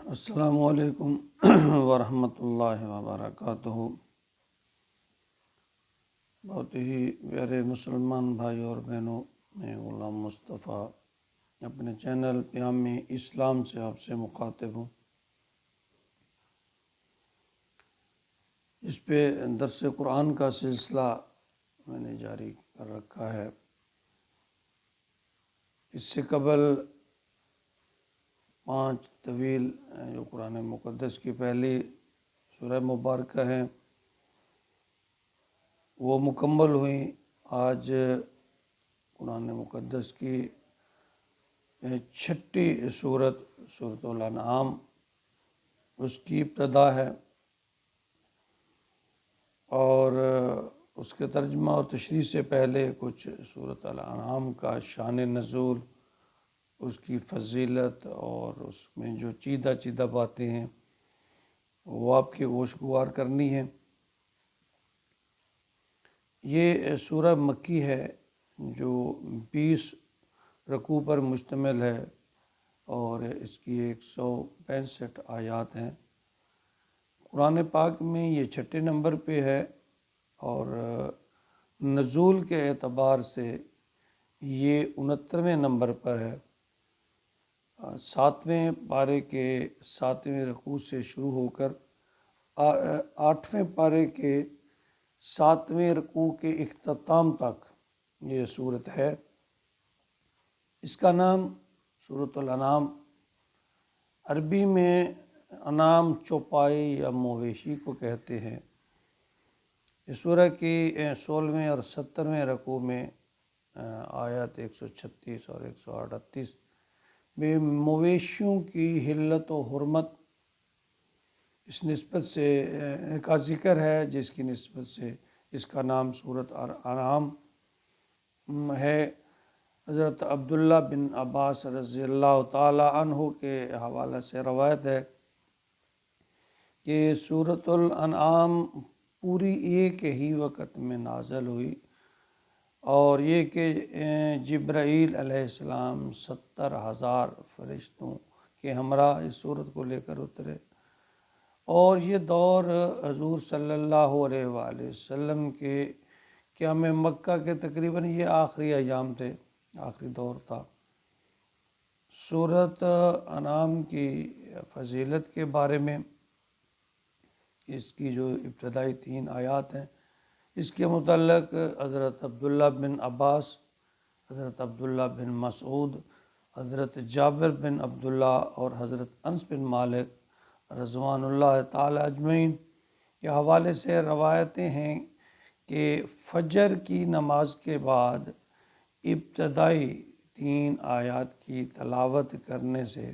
السلام علیکم ورحمۃ اللہ وبرکاتہ۔ بہت ہی پیارے مسلمان بھائی اور بہنوں، میں غلام مصطفیٰ اپنے چینل پیام اسلام سے آپ سے مخاطب ہوں۔ اس پہ درس قرآن کا سلسلہ میں نے جاری کر رکھا ہے۔ اس سے قبل 5 طویل جو قرآن مقدس کی پہلی سورہ مبارکہ ہیں وہ مکمل ہوئیں۔ آج قرآن مقدس کی 6ٹی سورۃ الانعام اس کی ابتدا ہے، اور اس کے ترجمہ اور تشریح سے پہلے کچھ سورۃ الانعام کا شان نزول، اس کی فضیلت اور اس میں جو چیدہ باتیں ہیں وہ آپ کی گوشگوار کرنی ہے۔ یہ سورہ مکی ہے جو 20 رکوع پر مشتمل ہے، اور اس کی 165 آیات ہیں۔ قرآن پاک میں یہ 6 نمبر پہ ہے، اور نزول کے اعتبار سے یہ 69ویں نمبر پر ہے۔ 7ویں پارے کے 7ویں رکوع سے شروع ہو کر 8ویں پارے کے 7ویں رکوع کے اختتام تک یہ سورت ہے۔ اس کا نام سورۃ الانعام، عربی میں انعام چوپائی یا مویشی کو کہتے ہیں۔ اس سورہ کی 16ویں اور 17ویں رکوع میں آیات 136 اور 138 میں مویشیوں کی حلت و حرمت اس نسبت سے کا ذکر ہے، جس کی نسبت سے اس کا نام سورۃ الانعام ہے۔ حضرت عبداللہ بن عباس رضی اللہ تعالی عنہ کے حوالے سے روایت ہے کہ سورۃ الانعام پوری ایک ہی وقت میں نازل ہوئی، اور یہ کہ جبرائیل علیہ السلام 70,000 فرشتوں کے ہمراہ اس سورت کو لے کر اترے، اور یہ دور حضور صلی اللہ علیہ وآلہ وسلم کے قیام مکہ کے تقریباً یہ آخری ایام تھے، آخری دور تھا۔ سورۃ انعام کی فضیلت کے بارے میں اس کی جو ابتدائی 3 آیات ہیں، اس کے متعلق حضرت عبداللہ بن عباس، حضرت عبداللہ بن مسعود، حضرت جابر بن عبداللہ اور حضرت انس بن مالک رضوان اللہ تعالی اجمعین کے حوالے سے روایتیں ہیں کہ فجر کی نماز کے بعد ابتدائی 3 آیات کی تلاوت کرنے سے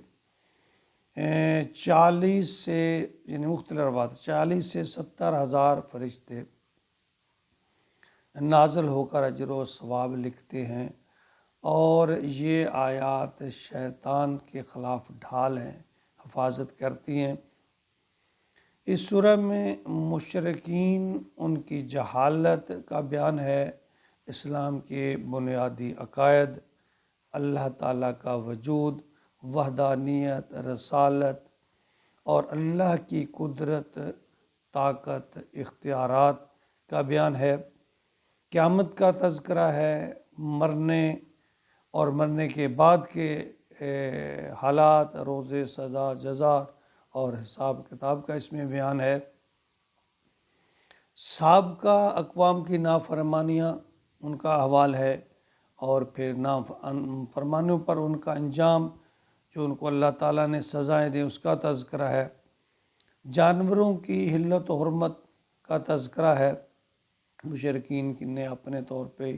40 سے یعنی مختلف روایات 40 سے 70,000 فرشتے نازل ہو کر اجر و ثواب لکھتے ہیں، اور یہ آیات شیطان کے خلاف ڈھال ہیں، حفاظت کرتی ہیں۔ اس سورہ میں مشرکین ان کی جہالت کا بیان ہے، اسلام کے بنیادی عقائد، اللہ تعالیٰ کا وجود، وحدانیت، رسالت اور اللہ کی قدرت، طاقت، اختیارات کا بیان ہے۔ قیامت کا تذکرہ ہے، مرنے اور مرنے کے بعد کے حالات، روز سزا جزا اور حساب کتاب کا اس میں بیان ہے۔ سابقہ اقوام کی نافرمانیاں ان کا حوال ہے، اور پھر نافرمانیوں پر ان کا انجام جو ان کو اللہ تعالیٰ نے سزائیں دیں اس کا تذکرہ ہے۔ جانوروں کی حلت و حرمت کا تذکرہ ہے، مشرکین نے اپنے طور پہ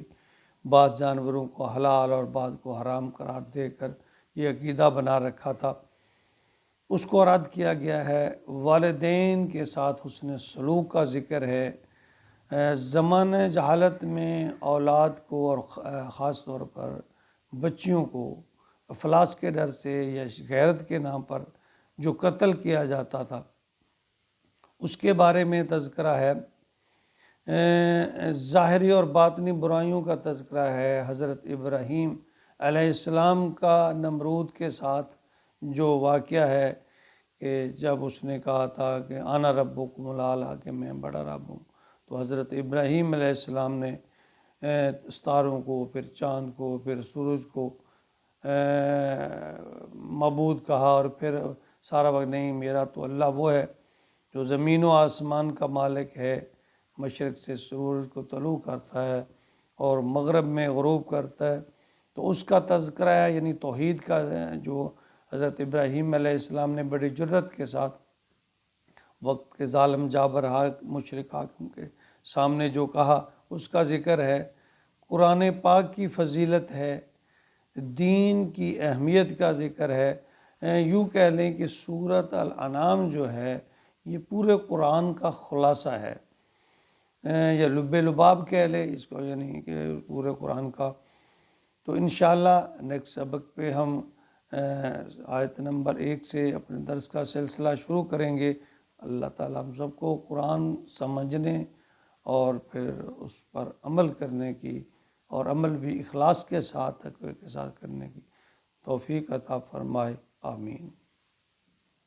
بعض جانوروں کو حلال اور بعض کو حرام قرار دے کر یہ عقیدہ بنا رکھا تھا، اس کو رد کیا گیا ہے۔ والدین کے ساتھ حسن سلوک کا ذکر ہے۔ زمانہ جہالت میں اولاد کو اور خاص طور پر بچیوں کو افلاس کے ڈر سے یا غیرت کے نام پر جو قتل کیا جاتا تھا اس کے بارے میں تذکرہ ہے۔ ظاہری اور باطنی برائیوں کا تذکرہ ہے۔ حضرت ابراہیم علیہ السلام کا نمرود کے ساتھ جو واقعہ ہے کہ جب اس نے کہا تھا کہ انا ربکم الاعلیٰ، کہ میں بڑا رب ہوں، تو حضرت ابراہیم علیہ السلام نے ستاروں کو، پھر چاند کو، پھر سورج کو معبود کہا، اور پھر سارا وقت نہیں، میرا تو اللہ وہ ہے جو زمین و آسمان کا مالک ہے، مشرق سے سورج کو طلوع کرتا ہے اور مغرب میں غروب کرتا ہے، تو اس کا تذکرہ ہے، یعنی توحید کا، جو حضرت ابراہیم علیہ السلام نے بڑی جرت کے ساتھ وقت کے ظالم جابر مشرک حاکم کے سامنے جو کہا، اس کا ذکر ہے۔ قرآن پاک کی فضیلت ہے، دین کی اہمیت کا ذکر ہے۔ یوں کہہ لیں کہ سورۃ الانعام جو ہے یہ پورے قرآن کا خلاصہ ہے، یا لب لباب کہہ لیں اس کو، یعنی کہ پورے قرآن کا۔ تو انشاءاللہ نیکسٹ سبق پہ ہم آیت نمبر 1 سے اپنے درس کا سلسلہ شروع کریں گے۔ اللہ تعالیٰ ہم سب کو قرآن سمجھنے اور پھر اس پر عمل کرنے کی، اور عمل بھی اخلاص کے ساتھ، تقوی کے ساتھ کرنے کی توفیق عطا فرمائے، آمین۔